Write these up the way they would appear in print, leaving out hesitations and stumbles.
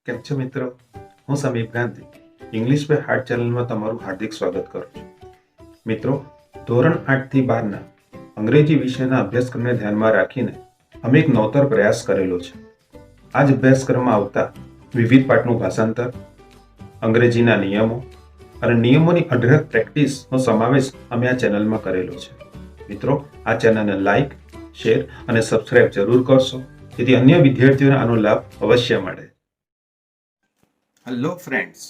કેમ છો મિત્રો? હું સમીપ ગાંધી ઇંગ્લિશ બાય હાર્ટ ચેનલમાં તમારું હાર્દિક સ્વાગત કરું છું. મિત્રો, ધોરણ 8 થી 12ના અંગ્રેજી વિષયના અભ્યાસક્રમને ધ્યાનમાં રાખીને અમે એક નવતર પ્રયાસ કરેલો છે. આ જ અભ્યાસક્રમમાં આવતા વિવિધ પાઠનું ભાષાંતર, અંગ્રેજીના નિયમો અને નિયમોની અઢળક પ્રેક્ટિસનો સમાવેશ અમે આ ચેનલમાં કરેલો છે. મિત્રો, આ ચેનલને લાઈક, શેર અને સબસ્ક્રાઇબ જરૂર કરશો, જેથી અન્ય વિદ્યાર્થીઓને આનો લાભ અવશ્ય મળે. Hello friends,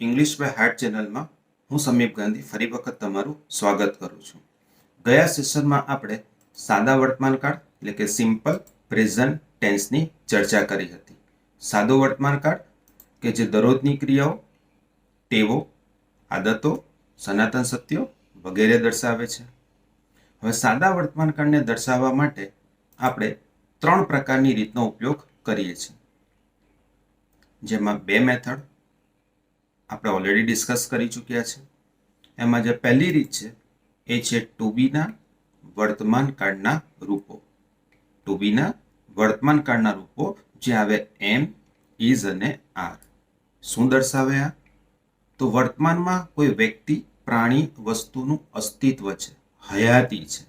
English by heart ચેનલમાં હું સમીપ ગાંધી ફરી વખત તમારું સ્વાગત કરું છું. ગયા સેશનમાં આપણે સાદા વર્તમાનકાળ એટલે કે સિમ્પલ પ્રેઝન્ટ ટેન્સની ચર્ચા કરી હતી. સાદો વર્તમાનકાળ કે જે દરરોજની ક્રિયાઓ, ટેવો, આદતો, સનાતન સત્યો વગેરે દર્શાવે છે. હવે સાદા વર્તમાનકાળને દર્શાવવા માટે આપણે 3 પ્રકારની રીતનો ઉપયોગ કરીએ છીએ, જેમાં 2 મેથડ આપણે ઓલરેડી ડિસ્કસ કરી ચૂક્યા છે. એમાં જે પહેલી રીત છે એ છે ટુ બીના વર્તમાનકાળના રૂપો. ટુ બીના વર્તમાનકાળના રૂપો જે આવે એમ, ઇઝ અને આર. શું દર્શાવે આ? તો વર્તમાનમાં કોઈ વ્યક્તિ, પ્રાણી, વસ્તુનું અસ્તિત્વ છે, હયાતી છે.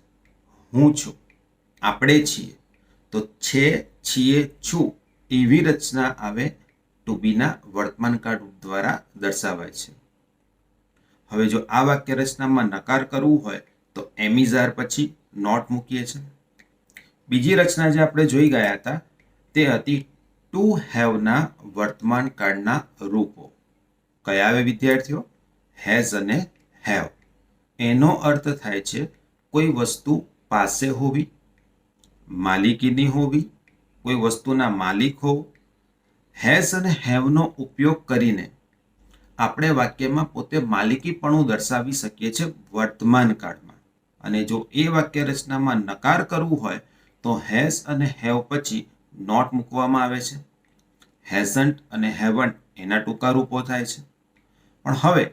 હું છું, આપણે છીએ, તો છે, છીએ, છું એવી રચના આવે ટુ બીના વર્તમાનકાળ રૂપ દ્વારા દર્શાવાય છે. હવે જો આ વાક્ય રચનામાં નકાર કરવું હોય તો એમ ઇઝ આર પછી નોટ મૂકીએ છીએ. બીજી રચના જે આપણે જોઈ ગયા હતા તે હતી ટુ હેવના વર્તમાનકાળના રૂપો. કયા આવે વિદ્યાર્થીઓ? હેઝ અને હેવ. એનો અર્થ થાય છે કોઈ વસ્તુ પાસે હોવી, માલિકીની હોવી, કોઈ વસ્તુના માલિક હોવું. હેઝ અને હેવનો ઉપયોગ કરીને આપણે વાક્યમાં પોતે માલિકીપણું દર્શાવી શકીએ છીએ વર્તમાન કાળમાં. અને જો એ વાક્ય રચનામાં નકાર કરવું હોય તો હેઝ અને હેવ પછી નોટ મૂકવામાં આવે છે. હેઝન્ટ અને હેવન્ટ એના ટૂંકા રૂપો થાય છે. પણ હવે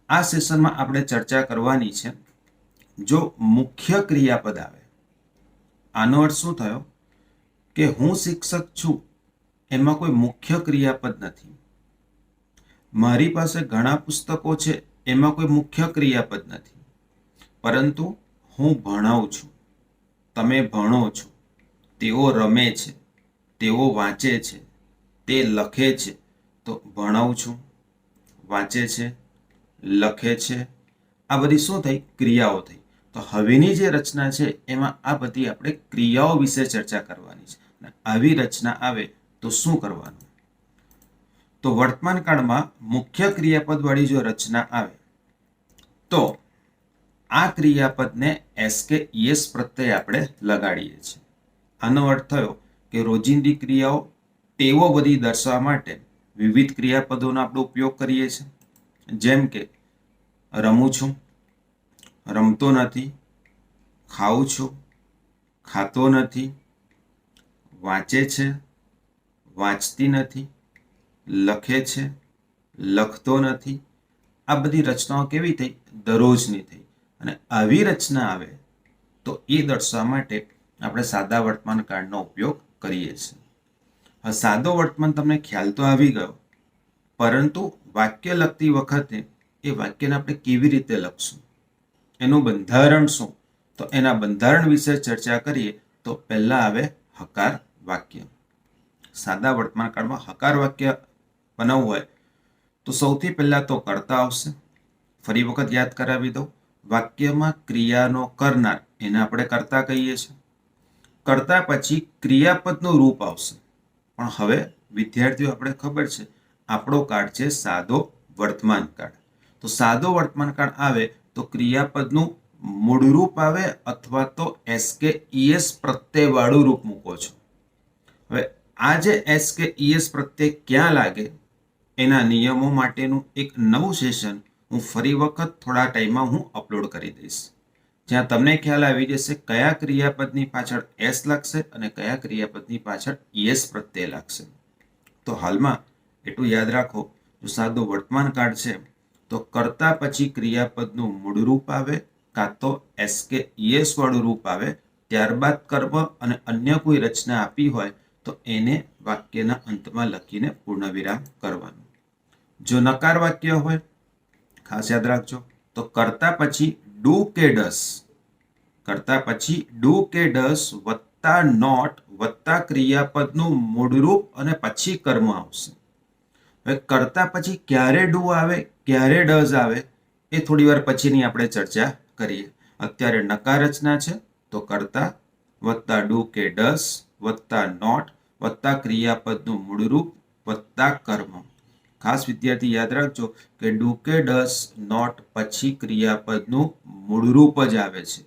આ સેશનમાં આપણે ચર્ચા કરવાની છે જો મુખ્ય ક્રિયાપદ આવે. આનો અર્થ શું થયો કે હું શિક્ષક છું એમાં કોઈ મુખ્ય ક્રિયાપદ નથી. મારી પાસે ઘણા પુસ્તકો છે એમાં કોઈ મુખ્ય ક્રિયાપદ નથી. પરંતુ હું ભણાવું છું, તમે ભણો છો, તેઓ રમે છે, તેઓ વાંચે છે, તે લખે છે, તો ભણાવું છું, વાંચે છે, લખે છે, આ બધી શું થઈ? ક્રિયાઓ થઈ. તો હવેની જે રચના છે એમાં આ બધી આપણે ક્રિયાઓ વિશે ચર્ચા કરવાની છે. આવી રચના આવે તો શું કરવાનું? તો વર્તમાન કાળમાં મુખ્ય ક્રિયાપદ વાળી જો રચના આવે તો આ ક્રિયાપદને એસ કે ઈએસ પ્રત્યે આપણે લગાડીએ છીએ. આનો અર્થ થયો કે રોજિંદી ક્રિયાઓ, ટેવો બધી દર્શાવવા માટે વિવિધ ક્રિયાપદોનો આપણે ઉપયોગ કરીએ છીએ. જેમ કે રમું છું, રમતો નથી, ખાઉં છું, ખાતો નથી, વાંચે છે, વાંચતી નથી, લખે છે, લખતો નથી. આ બધી રચનાઓ કેવી થઈ? દરરોજની થઈ. અને આવી રચના આવે તો એ દર્શાવવા માટે આપણે સાદા વર્તમાન કાળનો ઉપયોગ કરીએ છીએ. હવે સાદો વર્તમાન તમને ખ્યાલ તો આવી ગયો, પરંતુ વાક્ય લખતી વખતે એ વાક્યને આપણે કેવી રીતે લખશું, એનું બંધારણ શું, તો એના બંધારણ વિશે ચર્ચા કરીએ તો પહેલા આવે હકાર વાક્ય. સાદા વર્તમાન કાળમાં હકાર વાક્ય બનાવવું હોય તો સૌથી પહેલા તો કર્તા આવશે. ફરી વખત યાદ કરાવી દઉં, વાક્યમાં ક્રિયાનો કરનાર એને આપણે કર્તા કહીએ છીએ. કર્તા પછી ક્રિયાપદનું રૂપ આવશે. પણ હવે વિદ્યાર્થીઓ આપણે ખબર છે આપણો કાળ છે સાદો વર્તમાન કાળ. તો સાદો વર્તમાન કાળ આવે તો ક્રિયાપદનું મૂળ રૂપ આવે અથવા તો એસ કે ઈએસ પ્રત્યય વાળું રૂપ મૂકો છો. હવે આ જે એસ કે ઈએસ પ્રત્યય ક્યાં લાગે એના નિયમો માટેનું એક નવું સેશન હું ફરી વખત થોડા ટાઈમમાં હું અપલોડ કરી દઈશ, જ્યાં તમને ખ્યાલ આવી જશે કયા ક્રિયાપદની પાછળ એસ લાગશે અને કયા ક્રિયાપદની પાછળ ઈએસ પ્રત્યય લાગશે. તો હાલમાં એટલું યાદ રાખો, જો સાદો વર્તમાન કાળ છે તો કર્તા પછી ક્રિયાપદનું મૂળ રૂપ આવે કાં તો એસ કે ઈએસ વાળું રૂપ આવે, ત્યારબાદ કર્મ અને અન્ય કોઈ રચના આપી હોય તો એને વાક્યના અંતમાં લખીને પૂર્ણવિરામ કરવાનું. જો નકાર વાક્ય હોય, ખાસ યાદ રાખજો, તો કરતા પછી ડુ કે ડસ, કરતા પછી ડુ કે ડસ વત્તા નોટ વત્તા ક્રિયાપદનું મૂળરૂપ અને પછી કર્મ આવશે. હવે કરતા પછી ક્યારે ડુ આવે, ક્યારે ડઝ આવે, એ થોડી વાર પછીની આપણે ચર્ચા કરીએ. અત્યારે નકાર રચના છે, તો કરતા વત્તા ડુ કે ડસ વત્તા નોટ વત્તા ક્રિયાપદનું મૂળરૂપ વત્તા કર્મ. ખાસ વિદ્યાર્થી યાદ રાખજો કે ડુ કે ડસ નોટ પછી ક્રિયાપદનું મૂળરૂપ જ આવે છે.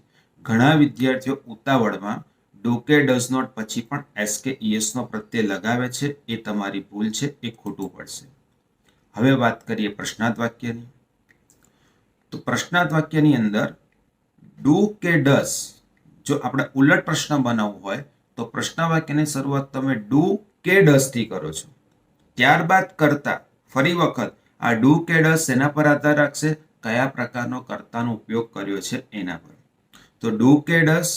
ઘણા વિદ્યાર્થીઓ ઉતાવળમાં ડુ કે ડઝ નોટ પછી પણ એસ કે ઈએસ નો પ્રત્યય લગાવે છે. એ તમારી ભૂલ છે, એ ખોટું પડશે. હવે વાત કરીએ પ્રશ્નાર્થ વાક્યની. તો પ્રશ્નાર્થ વાક્યની અંદર ડુ કે ડઝ, જો આપણે ઉલટ પ્રશ્ન બનાવવું હોય તો પ્રશ્ન વાક્યની શરૂઆત તમે ડુ કે ડઝ થી કરો છો. ત્યારબાદ કરતા, ફરી વખત આ ડુ કે ડઝ એના પર આધાર રાખશે કયા પ્રકારનો કર્તાનો ઉપયોગ કર્યો છે એના પર. તો ડુ કે ડઝ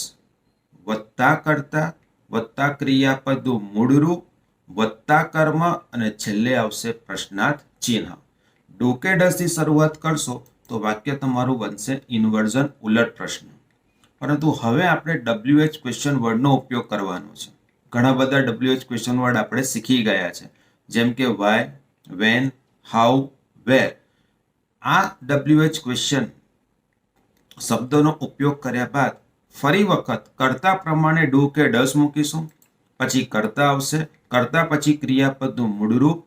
વત્તા કર્તા વત્તા ક્રિયાપદનું મૂળરૂપ વત્તા કર્મ અને છેલ્લે આવશે પ્રશ્નાર્થ ચિહ્ન. ડુ કે ડઝ થી શરૂઆત કરશો તો વાક્ય તમારું બનશે ઇન્વર્ઝન, ઉલટ પ્રશ્ન. પરંતુ હવે આપણે WH ક્વેશ્ચન વર્ડનો ઉપયોગ કરવાનો છે. ઘણા બધા WH ક્વેશ્ચન વર્ડ આપણે શીખી ગયા છે, જેમ કે વાય, વેન, હાઉ, વેર. આ WH ક્વેશ્ચન શબ્દોનો ઉપયોગ કર્યા બાદ ફરી વખત કરતા પ્રમાણે ડુ કે ડઝ મૂકીશું, પછી કરતા આવશે, કરતા પછી ક્રિયાપદનું મૂળરૂપ,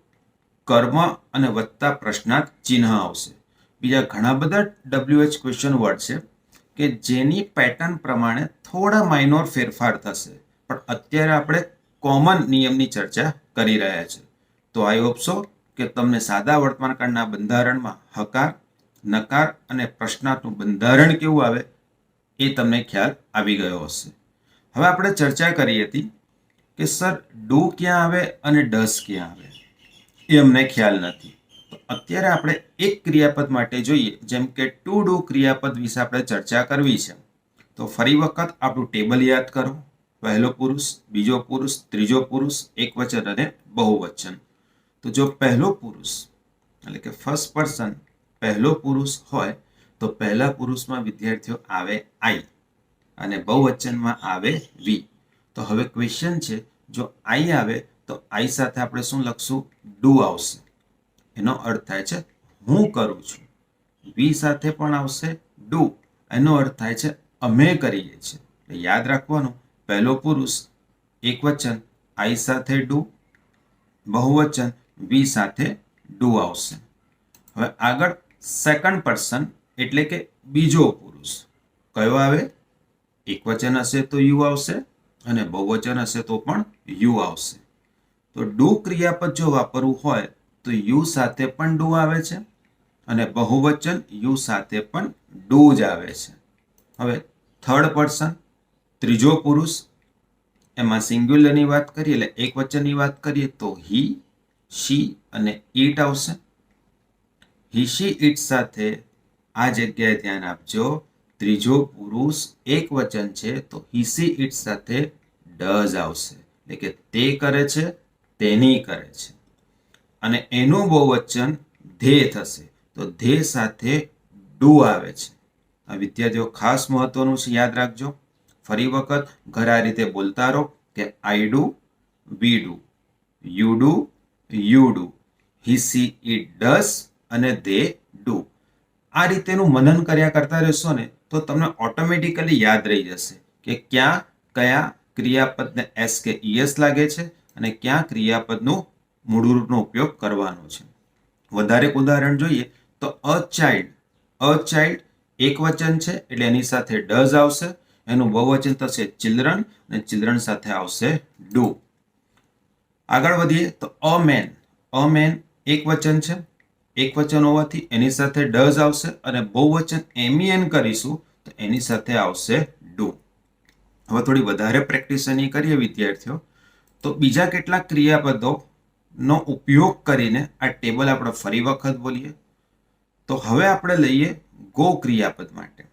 કર્મ અને વત્તા પ્રશ્નાર્થ ચિહ્ન આવશે. બીજા ઘણા બધા WH ક્વેશ્ચન વર્ડ છે કે જેની પેટર્ન પ્રમાણે થોડા માઇનોર ફેરફાર થશે, પણ અત્યારે આપણે કોમન નિયમની ચર્ચા કરી રહ્યા છીએ. તો આઈ હોપ સો કે તમને સાદા વર્તમાનકાળના બંધારણમાં હકાર, નકાર અને પ્રશ્નાર્થનું બંધારણ કેવું આવે એ તમને ખ્યાલ આવી ગયો હશે. હવે આપણે ચર્ચા કરી હતી કે સર ડુ ક્યાં આવે અને ડઝ ક્યાં આવે, એ અમને ખ્યાલ નથી. તો અત્યારે આપણે એક ક્રિયાપદ માટે જોઈએ, જેમ કે ટુ ડુ ક્રિયાપદ વિશે આપણે ચર્ચા કરવી છે. તો ફરી વખત આપણું ટેબલ યાદ કરો. પહેલો પુરુષ, બીજો પુરુષ, ત્રીજો પુરુષ, એકવચન અને બહુવચન. તો જો પહેલો પુરુષ એટલે કે ફર્સ્ટ પર્સન પહેલો પુરુષ હોય તો પહેલા પુરુષમાં વિદ્યાર્થીઓ આવે આઈ અને બહુવચનમાં આવે વી. તો હવે ક્વેશ્ચન છે, જો આઈ આવે તો આઈ સાથે આપણે શું લખશું? ડુ આવશે. એનો અર્થ થાય છે હું કરું છું. વી સાથે પણ આવશે ડુ, એનો અર્થ થાય છે અમે કરીએ છીએ. યાદ રાખવાનું, પહેલો પુરુષ એકવચન આઈ સાથે ડુ, બહુવચન વી સાથે ડુ આવશે. હવે આગળ સેકન્ડ પર્સન એટલે કે બીજો પુરુષ કયો આવે? એકવચન હશે તો યુ આવશે અને બહુવચન હશે તો પણ યુ આવશે. તો ડુ ક્રિયાપદ જો વાપરવું હોય તો યુ સાથે પણ ડુ આવે છે અને બહુવચન યુ સાથે પણ ડુ જ આવે છે. હવે થર્ડ પર્સન ત્રીજો પુરુષ, એમાં સિંગ્યુલરની વાત કરીએ એટલે એક વચનની વાત કરીએ તો હી, શી અને ઇટ આવશે. હી, શી, ઇટ સાથે આ જગ્યાએ ધ્યાન આપજો, ત્રીજો પુરુષ એક વચન છે તો હી, શી, ઇટ સાથે ડઝ આવશે, એટલે કે તે કરે છે, તેની કરે છે. અને એનું બહુવચન ધે થશે તો ધે સાથે ડુ આવે છે. આ વિદ્યાર્થીઓ ખાસ મહત્વનું છે, યાદ રાખજો. ફરી વખત ઘર આ રીતે બોલતા રહો કે I do, we do, you do, you do, he, she, it does અને ધે ડુ. આ રીતેનું મનન કર્યા કરતા રહેશો ને તો તમને ઓટોમેટિકલી યાદ રહી જશે કે ક્યાં કયા ક્રિયાપદને એસ કે ઈએસ લાગે છે અને ક્યાં ક્રિયાપદનું મૂળરૂપનો ઉપયોગ કરવાનો છે. વધારે ઉદાહરણ જોઈએ તો અ ચાઇલ્ડ એક વચન છે એટલે એની સાથે ડઝ આવશે, એનું બહુવચન થશે ચિલ્ડ્રન અને ચિલ્ડ્રન સાથે આવશે ડુ. આગળ વધીએ તો અ મેન એક વચન છે, એક વચન હોવાથી એની સાથે ડઝ આવશે અને બહુવચન એમઈએન કરીશું તો એની સાથે આવશે ડુ. હવે થોડી વધારે પ્રેક્ટિસ એની કરીએ વિદ્યાર્થીઓ, તો બીજા કેટલાક ક્રિયાપદો નો ઉપયોગ કરીને આ ટેબલ આપણે ફરી વખત બોલીએ. તો હવે આપણે લઈએ ગો ક્રિયાપદ માટે.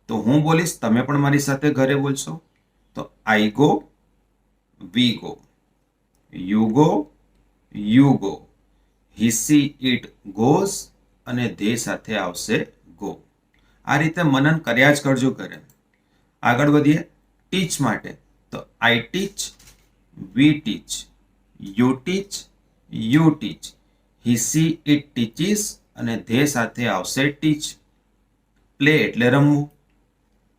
તો હું બોલીશ, તમે પણ મારી સાથે ઘરે બોલશો. તો I go, we go, you go, you go. He she it goes અને ધે સાથે આવશે ગો. આ રીતે મનન કર્યા જ કરજો ઘરે. આગળ વધીએ ટીચ માટે. તો I teach, we teach, you teach, you teach. He she it teaches અને ધે સાથે આવશે ટીચ. પ્લે એટલે રમવું.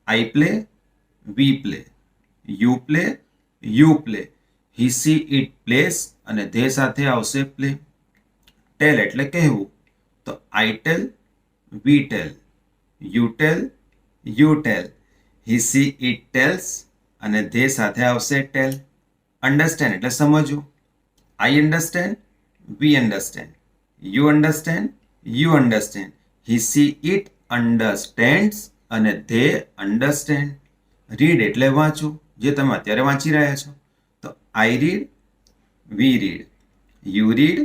I play, we play, you play, you play. He she it plays અને ધે સાથે આવશે પ્લે. ટેલ એટલે કહેવું. તો I tell, we tell, you tell, you tell. He she it tells અને ધે સાથે આવશે ટેલ. અન્ડરસ્ટેન્ડ એટલે સમજવું. I understand, we understand, you understand, you understand. He she it understands અને ધે અન્ડરસ્ટેન્ડ. રીડ એટલે વાંચવું, જે તમે અત્યારે વાંચી રહ્યા છો. તો I read, we read, you read,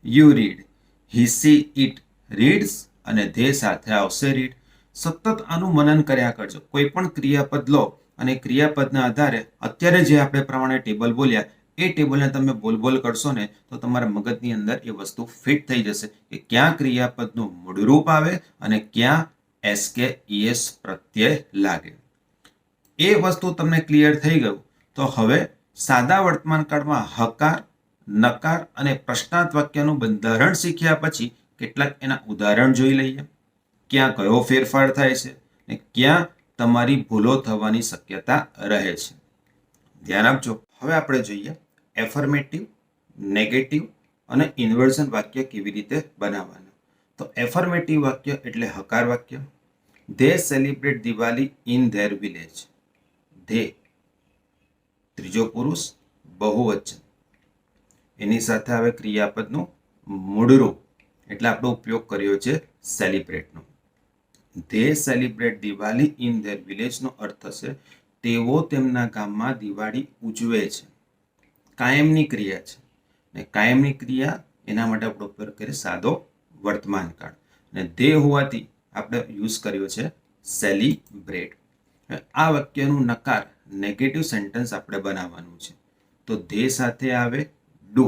you read. He she it reads અને ધે સાથે આવશે રીડ. સતત આનું મનન કર્યા કરજો. કોઈ પણ ક્રિયાપદ લો અને ક્રિયાપદના આધારે અત્યારે જે આપણે પ્રમાણે ટેબલ બોલ્યા એ ટેબલને તમે બોલ કરશો ને તો તમારા મગજની અંદર એ વસ્તુ ફિટ થઈ જશે કે ક્યાં ક્રિયાપદનું મૂળરૂપ આવે અને ક્યાં એસ કે ઈએસ પ્રત્યય લાગે. એ વસ્તુ તમને ક્લિયર થઈ ગયું તો હવે સાદા વર્તમાન કાળમાં હકાર, નકાર અને પ્રશ્નાર્થ વાક્યનું બંધારણ શીખ્યા પછી કેટલાક એના ઉદાહરણ જોઈ લઈએ. ક્યાં કયો ફેરફાર થાય છે ને ક્યાં તમારી ભૂલો થવાની શક્યતા રહે છે. ધ્યાન આપજો. હવે આપણે જોઈએ એફર્મેટિવ, નેગેટિવ અને ઇન્વર્ઝન વાક્ય કેવી રીતે બનાવવાના. તો એફર્મેટિવ વાક્ય એટલે હકાર વાક્ય. They celebrate Diwali in their village. They ત્રીજો પુરુષ બહુવચન, એની સાથે આવે ક્રિયાપદનું મૂળરૂપ એટલે આપણો ઉપયોગ કર્યો છે સેલિબ્રેટનો. They celebrate Diwali in their વિલેજનો અર્થ થશે તેઓ તેમના ગામમાં દિવાળી ઉજવે છે. કાયમની ક્રિયા છે ને કાયમની ક્રિયા એના માટે આપણે ઉપયોગ કરીએ સાદો વર્તમાન કાળ અને ધે હોવાથી આપણે યુઝ કર્યો છે સેલિબ્રેટ. આ વાક્યનું નકાર નેગેટિવ સેન્ટેન્સ આપણે બનાવવાનું છે. તો ધે સાથે આવે ડુ.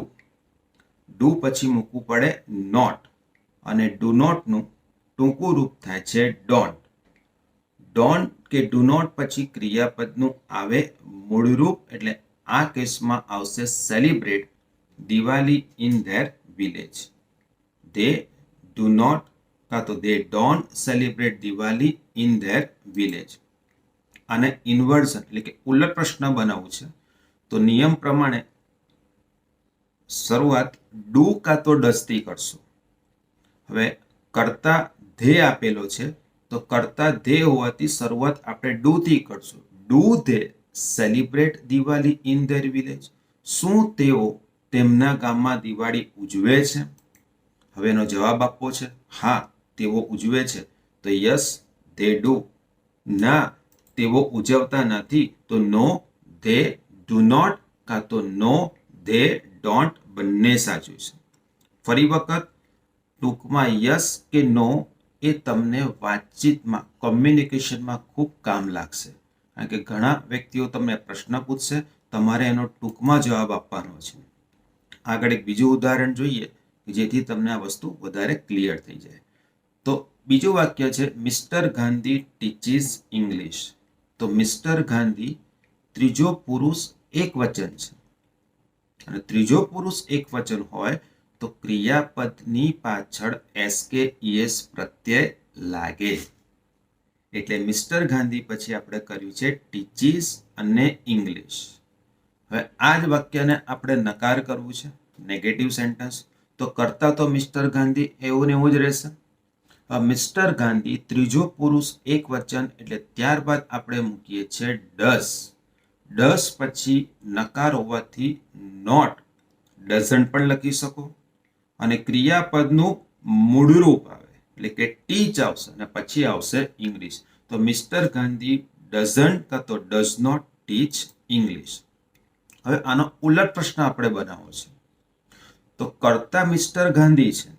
ડુ પછી મૂકવું પડે નોટ અને ડુ નોટનું ટૂંકું રૂપ થાય છે ડોન્ટ. ડોન્ટ કે ડુ નોટ પછી ક્રિયાપદનું આવે મૂળરૂપ એટલે આ કેસમાં આવશે celebrate Diwali in their village. They do not કાં તો they don't celebrate Diwali in their village. આને ઇન્વર્ઝન એટલે કે ઉલટ પ્રશ્ન બનાવવું છે તો નિયમ પ્રમાણે શરૂઆત ડુ કાં તો ડઝથી કરશો. હવે કરતા ધે આપેલો છે તો કરતા ધે હોવાથી શરૂઆત આપણે ડુ થી કરશું. Do they celebrate Diwali in their village. શું તેઓ તેમના ગામમાં દિવાળી ઉજવે છે? હવે એનો જવાબ આપવો છે. હા, તેઓ ઉજવે છે. તો યસ ધે ડુ. ના, તેઓ ઉજવતા નથી. તો નો ધે ડુ નોટ કાં તો નો ધે ડોન્ટ બંને સાચું છે. ફરી વખત ટૂંકમાં યસ કે નો એ તમને વાતચીતમાં કોમ્યુનિકેશનમાં ખૂબ કામ લાગશે. કારણ કે ઘણા વ્યક્તિઓ તમને પ્રશ્ન પૂછશે, તમારે એનો ટૂંકમાં જવાબ આપવાનો છે. આગળ એક બીજું ઉદાહરણ જોઈએ જેથી તમને આ વસ્તુ વધારે ક્લિયર થઈ જાય. તો બીજું વાક્ય છે મિસ્ટર ગાંધી ટીચીસ ઇંગ્લિશ. તો મિસ્ટર ગાંધી ત્રીજો પુરુષ એક વચન છે અને ત્રીજો પુરુષ એક વચન હોય તો ક્રિયાપદની પાછળ એસ કે ઈએસ પ્રત્યય લાગે. એટલે મિસ્ટર ગાંધી પછી આપણે કર્યું છે ટીચીસ અને ઇંગ્લિશ. હવે આ જ વાક્યને આપણે નકાર કરવું છે નેગેટિવ સેન્ટેન્સ. તો કરતા તો મિસ્ટર ગાંધી એવું ને એવું જ રહેશે. મિસ્ટર ગાંધી ત્રીજો પુરુષ એક વચન એટલે ત્યારબાદ આપણે મૂકીએ છીએ ડઝ. ડઝ પછી નકાર હોવાથી નોટ ડઝન્ટ પણ લખી શકો અને ક્રિયાપદનું મૂળરૂપ આવે એટલે કે ટીચ આવશે અને પછી આવશે ઇંગ્લિશ. તો મિસ્ટર ગાંધી ડઝન્ટ કાં તો ડઝ નોટ ટીચ ઇંગ્લિશ. હવે આનો ઉલટ પ્રશ્ન આપણે બનાવવો છે. તો કરતા મિસ્ટર ગાંધી છે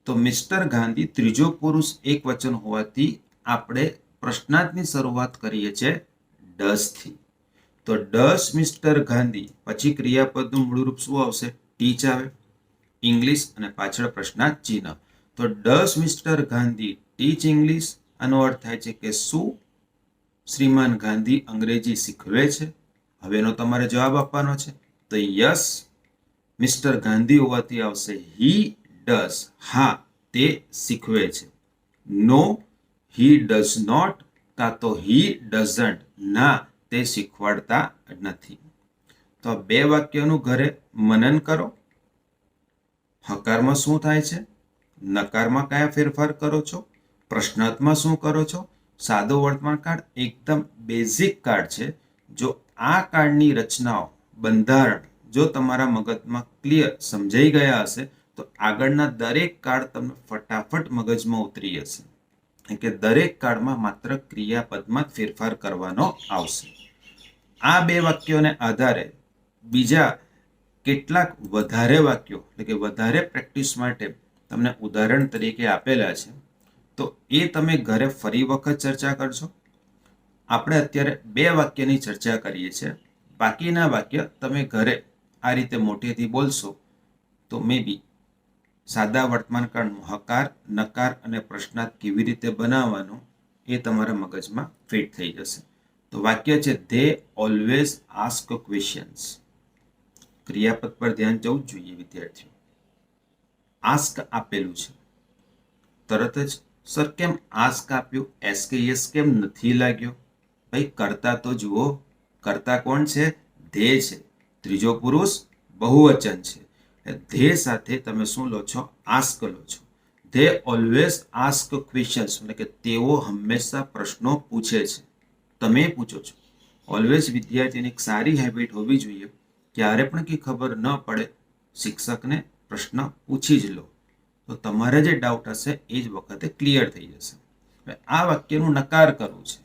તો મિસ્ટર ગાંધી ત્રીજો પુરુષ એક વચન હોવાથી આપણે પ્રશ્નાર્થની શરૂઆત કરીએ છીએ ડઝથી. તો ડસ મિસ્ટર ગાંધી પછી ક્રિયાપદનું મૂળરૂપ શું આવશે? ટીચ આવે. ઇંગ્લિશ અને પાછળ પ્રશ્નાર્થ ચિહ્ન. તો does mister Gandhi teach English? આનો અર્થ થાય છે કે શું શ્રીમાન ગાંધી અંગ્રેજી શીખવે છે? હવે એનો તમારે જવાબ આપવાનો છે. તો યસ મિસ્ટર ગાંધી હોવાથી આવશે હી ડઝ. હા, તે શીખવે છે. નો હી ડઝ નોટ કાં તો હી ડઝન્ટ. ના, તે શીખવાડતા નથી. તો બે વાક્યનું ઘરે મનન કરો. હકારમાં શું થાય છે? નકારમાં કયા ફેરફાર કરો છો? પ્રશ્નાર્થમાં શું કરો છો? સાદો વર્તમાન કાળ એકદમ બેઝિક કાર્ડ છે. જો આ કાર્ડની રચનાઓ, બંધારણ જો તમારા મગજમાં ક્લિયર સમજાઈ ગયા હશે તો આગળના દરેક કાર્ડ તમને ફટાફટ મગજમાં ઉતરી જશે. કે દરેક કાર્ડમાં માત્ર ક્રિયાપદમાં જ ફેરફાર કરવાનો આવશે. આ બે વાક્યોને આધારે બીજા કેટલાક વધારે વાક્યો એટલે કે વધારે પ્રેક્ટિસ માટે તમને ઉદાહરણ તરીકે આપેલા છે. તો એ તમે ઘરે ફરી વખત ચર્ચા કરજો. આપણે અત્યારે બે વાક્યની ચર્ચા કરીએ છીએ. બાકીના વાક્ય તમે ઘરે આ રીતે મોટેથી બોલશો તો મે બી સાદા વર્તમાનકાળનું હકાર, નકાર અને પ્રશ્નાર્થ કેવી રીતે બનાવવાનો એ તમારા મગજમાં ફિટ થઈ જશે. તો વાક્ય છે ધે ઓલવેઝ આસ્ક ક્વેશ્ચન્સ. ક્રિયાપદ પર ધ્યાન જવું જ જોઈએ વિદ્યાર્થીઓ. આસ્ક આપેલું છે, તરત જ સર કેમ આસ્ક આપ્યું, એસ કે યસ કેમ નથી લાગ્યો? ભાઈ કરતા તો જુઓ. કરતા કોણ છે? ધે છે. ત્રીજો પુરુષ બહુવચન છે. ધે સાથે તમે શું લો છો? આસ્ક લો છો. ધે ઓલવેઝ આસ્ક ક્વેશ્ચન્સ એટલે કે તેઓ હંમેશા પ્રશ્નો પૂછે છે. તમે પૂછો છો. ઓલવેઝ વિદ્યાર્થીની એક સારી હેબિટ હોવી જોઈએ. ક્યારે પણ કંઈ ખબર ન પડે શિક્ષકને પ્રશ્ન પૂછી જ લો. તો તમારે જે ડાઉટ હશે એ જ વખતે ક્લિયર થઈ જશે. આ વાક્યનું નકાર કરવું છે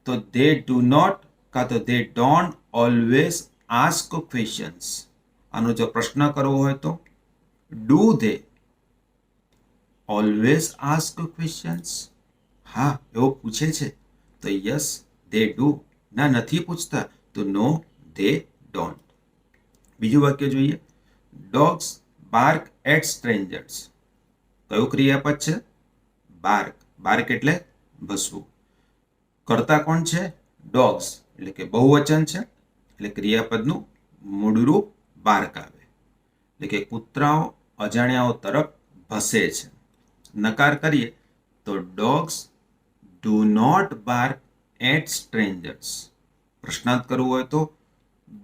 તો ધે ડુ નોટ કાં તો they don't always ask questions. આનો જો પ્રશ્ન કરવો હોય તો do they always ask questions? હા, એવો પૂછે છે તો યસ ધે ડુ. ના, નથી પૂછતા તો નો ધે ડોન્ટ. બીજું વાક્ય જોઈએ. Dogs bark at strangers. કયું ક્રિયાપદ છે? બાર્ક. બાર્ક એટલે ભસવું. કરતા કોણ છે? ડોગ્સ એટલે કે બહુવચન છે. એટલે ક્રિયાપદનું મૂળરૂપ બાર્ક આવે. એટલે કે કૂતરાઓ અજાણ્યાઓ તરફ ભસે છે. નકાર કરીએ તો dogs do not bark at strangers. પ્રશ્નાર્થ કરવું હોય તો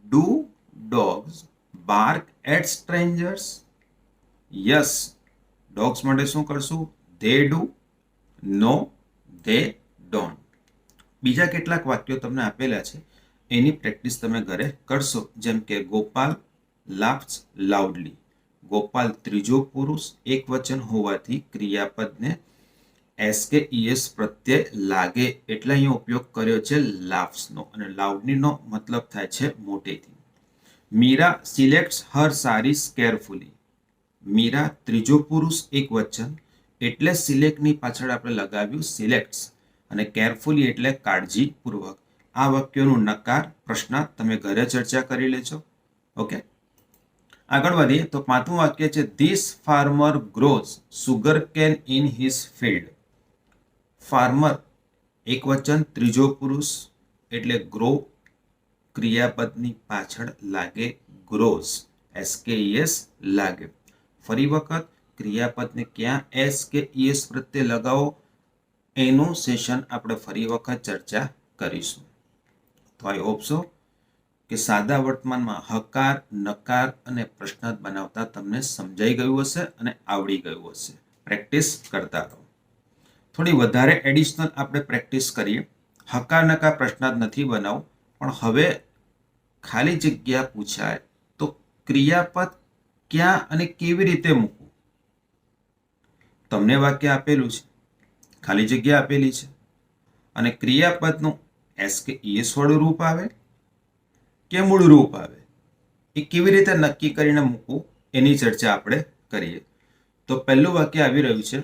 do dogs bark at strangers? Yes. Dogs માટે શું કરશું? They do. No they don't. બીજા કેટલાક વાક્યો તમને આપેલા છે એની પ્રેક્ટિસ તમે ઘરે કરશો. જેમ કે ગોપાલ લાફ્સ લાઉડલી. ગોપાલ ત્રીજો પુરુષ એક વચન હોવાથી ક્રિયાપદને એસ કે ઈએસ પ્રત્યે લાગે એટલે અહીંયા ઉપયોગ કર્યો છે લાફ્સનો. અને લાઉડલીનો મતલબ થાય છે મોટેથી. મીરા સિલેક્ટ્સ હર સારીઝ કેરફુલી. મીરા ત્રીજો પુરુષ એક વચન એટલે સિલેક્ટની પાછળ આપણે લગાવ્યું સિલેક્ટ્સ અને કેરફુલી એટલે કાળજીપૂર્વક. આ વાક્યોનું નકાર, પ્રશ્નાર્થ તમે ઘરે ચર્ચા કરી લેજો. ઓકે, આગળ વધીએ તો પાંચમું વાક્ય છે this farmer grows sugar can in his field. Farmer એક વચન ત્રીજો પુરુષ એટલે ગ્રો. ક્રિયાપદની પાછળ લાગે ગ્રોઝ. એસ કે ઈએસ લાગે. ફરી વખત ક્રિયાપદને ક્યાં એસ કે ઈએસ પ્રત્યે લગાવો એનું સેશન આપણે ફરી વખત ચર્ચા કરીશું. તો આઈ હોપ સો કે સાદા વર્તમાનમાં હકાર, નકાર અને પ્રશ્નાર્થ બનાવતા તમને સમજાઈ ગયું હશે અને આવડી ગયું હશે. પ્રેક્ટિસ કરતા રહો. થોડી વધારે એડિશનલ આપણે પ્રેક્ટિસ કરીએ. હકાર, નકાર, પ્રશ્નાર્થ નથી બનાવો, પણ હવે ખાલી જગ્યા પૂછાય તો ક્રિયાપદ ક્યાં અને કેવી રીતે મૂકવું. તમને વાક્ય આપેલું છે, ખાલી જગ્યા આપેલી છે અને ક્રિયાપદનું એસ કે ઈએસ વાળું રૂપ આવે કે મૂળ રૂપ આવે એ કેવી રીતે નક્કી કરીને મૂકવું એની ચર્ચા આપણે કરીએ. તો પહેલું વાક્ય આવી રહ્યું છે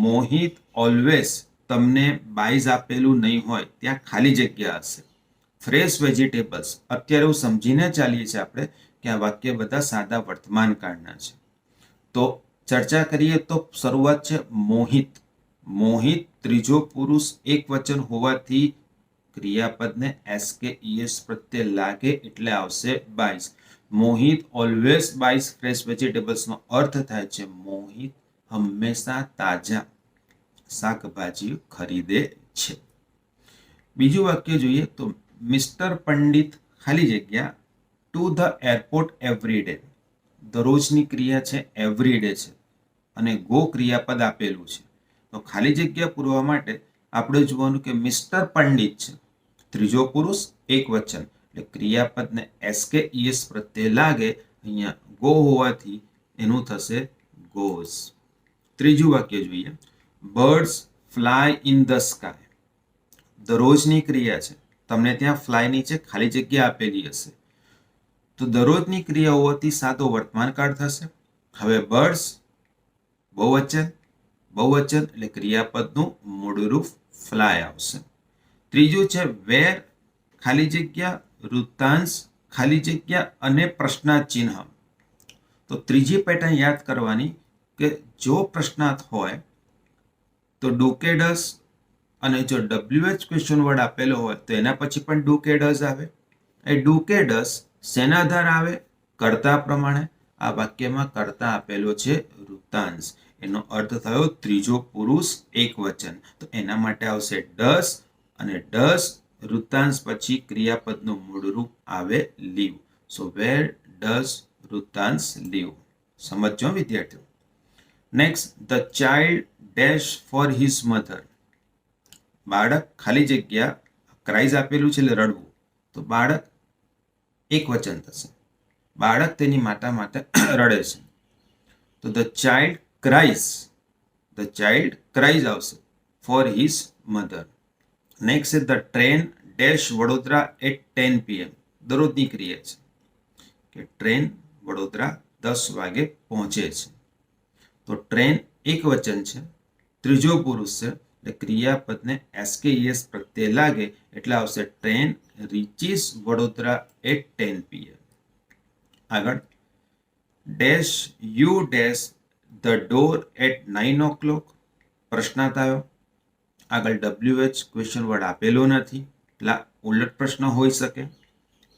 મોહિત ઓલવેઝ. તમને બાઈઝ આપેલું નહીં હોય ત્યાં ખાલી જગ્યા હશે. Fresh vegetables. અત્યારે એવું સમજીને ચાલીએ છીએ આપણે કે આ વાક્ય બધા સાદા વર્તમાન કાળના છે. તો ચર્ચા કરીએ તો શરૂઆત છે મોહિત. મોહિત ત્રીજો પુરુષ એક વચન હોવાથી ક્રિયાપદને એસ કે ઈએસ પ્રત્યે લાગે એટલે આવશે બાઈસ. મોહિત ઓલવેઝ બાઈસ ફ્રેશ વેજીટેબલ્સ નો અર્થ થાય છે મોહિત હંમેશા તાજા શાકભાજી ખરીદે છે. બીજું વાક્ય જોઈએ તો મિસ્ટર પંડિત ખાલી જગ્યા to the airport every day. દરરોજની ક્રિયા છે એવરી ડે છે અને ગો ક્રિયાપદ આપેલું છે. તો ખાલી જગ્યા પૂરવા માટે આપણે જોવાનું કે મિસ્ટર પંડિત છે ત્રીજો પુરુષ એક વચન એટલે ક્રિયાપદને એસ કે ઈએસ પ્રત્યે લાગે અહીંયા ગો હોવાથી એનું થશે ગોઝ. ત્રીજું વાક્ય જોઈએ birds fly in the sky. દરરોજની ક્રિયા છે તમને ત્યાં ફ્લાય નીચે ખાલી જગ્યા આપેલી હશે તો દરરોજની ક્રિયા હોવાથી સાદો વર્તમાન કાળ થશે. હવે બર્ડ્સ બહુવચન એટલે ક્રિયાપદનું મૂળરૂપ ફ્લાય આવશે. ત્રીજું છે વેર ખાલી જગ્યા વૃત્તાંશ ખાલી જગ્યા અને પ્રશ્નાર્થ ચિહ્ન. તો ત્રીજી પેટર્ન યાદ કરવાની કે જો પ્રશ્નાર્થ હોય તો ડુ કે ડઝ અને જો WH ક્વેશ્ચન વર્ડ આપેલો હોય તો એના પછી પણ ડુ કે ડઝ આવે. એ ડુ કે ડઝ શેના આધાર આવે કર્તા પ્રમાણે. આ વાક્યમાં કર્તા આપેલો છે વૃત્તાંશ. એનો અર્થ થયો ત્રીજો પુરુષ એક વચન તો એના માટે આવશે ડઝ અને ડઝ વૃત્તાંશ પછી ક્રિયાપદનું મૂળરૂપ આવે લીવ. સો વેર ડઝ વૃત્તાંશ લીવ. સમજો વિદ્યાર્થીઓ. Next the child dash for his mother. બાળક ખાલી જગ્યા ક્રાઇઝ આપેલું છે એટલે રડવું તો બાળક એક વચન થશે. બાળક તેની માતા માટે રડે છે તો ધ ચાઇલ્ડ ક્રાઇઝ આવશે ફોર હિઝ મધર. નેક્સ્ટ છે the train dash Vadodara at 10 PM. દરરોજની ક્રિયા છે કે ટ્રેન વડોદરા 10 વાગે પહોંચે છે તો ટ્રેન એક વચન છે ત્રીજો પુરુષ છે એટલે ક્રિયાપદને એસકેઈએસ પ્રત્યે લાગે એટલે આવશે train reaches Vadodara at 10 PM. આગળ dash you dash the door at 9 o'clock. પ્રશ્નાર્થ આવ્યો. આગળ WH ક્વેશ્ચન વર્ડ આપેલો નથી એટલે ઉલટ પ્રશ્ન હોઈ શકે.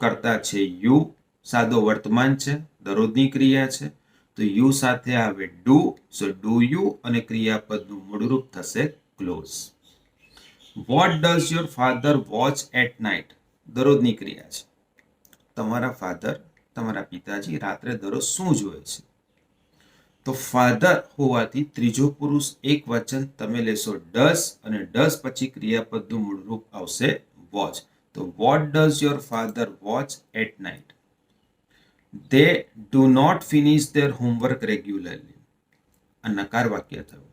કરતા છે યુ સાદો વર્તમાન છે દરરોજની ક્રિયા છે તો યુ સાથે આવે ડુ. સો ડુ યુ અને ક્રિયાપદનું મૂળરૂપ થશે close. What does your father watch at night. દરરોજની ક્રિયા છે તમારા પિતાજી રાત્રે દરરોજ શું જોવે છે તો ફાધર હોવાથી ત્રીજો પુરુષ એક વચન તમે લેશો ડઝ અને ડઝ પછી ક્રિયાપદનું મૂળરૂપ આવશે વોચ. તો what does your father watch at night. They do not finish their homework regularly. આ નકાર વાક્ય થયું.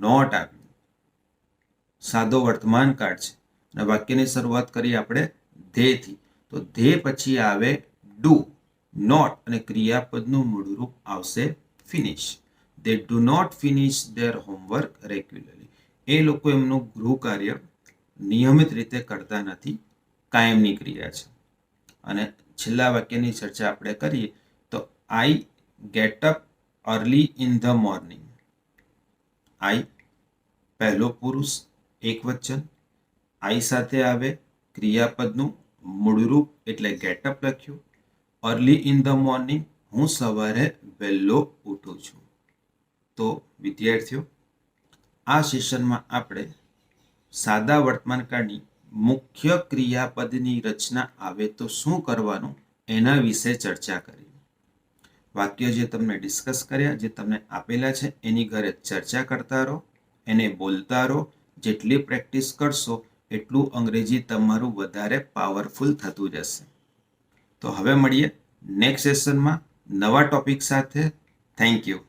નોટ આવ્યું સાદો વર્તમાન કાળ છે અને વાક્યની શરૂઆત કરી આપણે ધેથી તો ધે પછી આવે ડુ નોટ અને ક્રિયાપદનું મૂળરૂપ આવશે finish. They do not finish their homework regularly. એ લોકો એમનું ગૃહ કાર્ય નિયમિત રીતે કરતા નથી કાયમની ક્રિયા છે. અને છેલ્લા વાક્યની ચર્ચા આપણે કરીએ તો I get up early in the morning. I પહેલો પુરુષ એક વચન આઈ સાથે આવે ક્રિયાપદનું મૂળરૂપ એટલે ગેટઅપ લખ્યું. અર્લી ઇન ધ મોર્નિંગ હું સવારે વહેલો ઉઠું છું. તો વિદ્યાર્થીઓ આ સેશનમાં આપણે સાદા વર્તમાનકાળની મુખ્ય ક્રિયાપદની રચના આવે તો શું કરવાનું એના વિશે ચર્ચા કરી. વાક્ય જે તમને ડિસ્કસ કર્યા જે તમને આપેલા છે એની ઘરે ચર્ચા કરતા રહો એને બોલતા રહો. જેટલી પ્રેક્ટિસ કરશો એટલું અંગ્રેજી તમારું વધારે પાવરફુલ થતું જશે. તો હવે મળીએ નેક્સ્ટ સેશનમાં નવા ટોપિક સાથે. Thank you.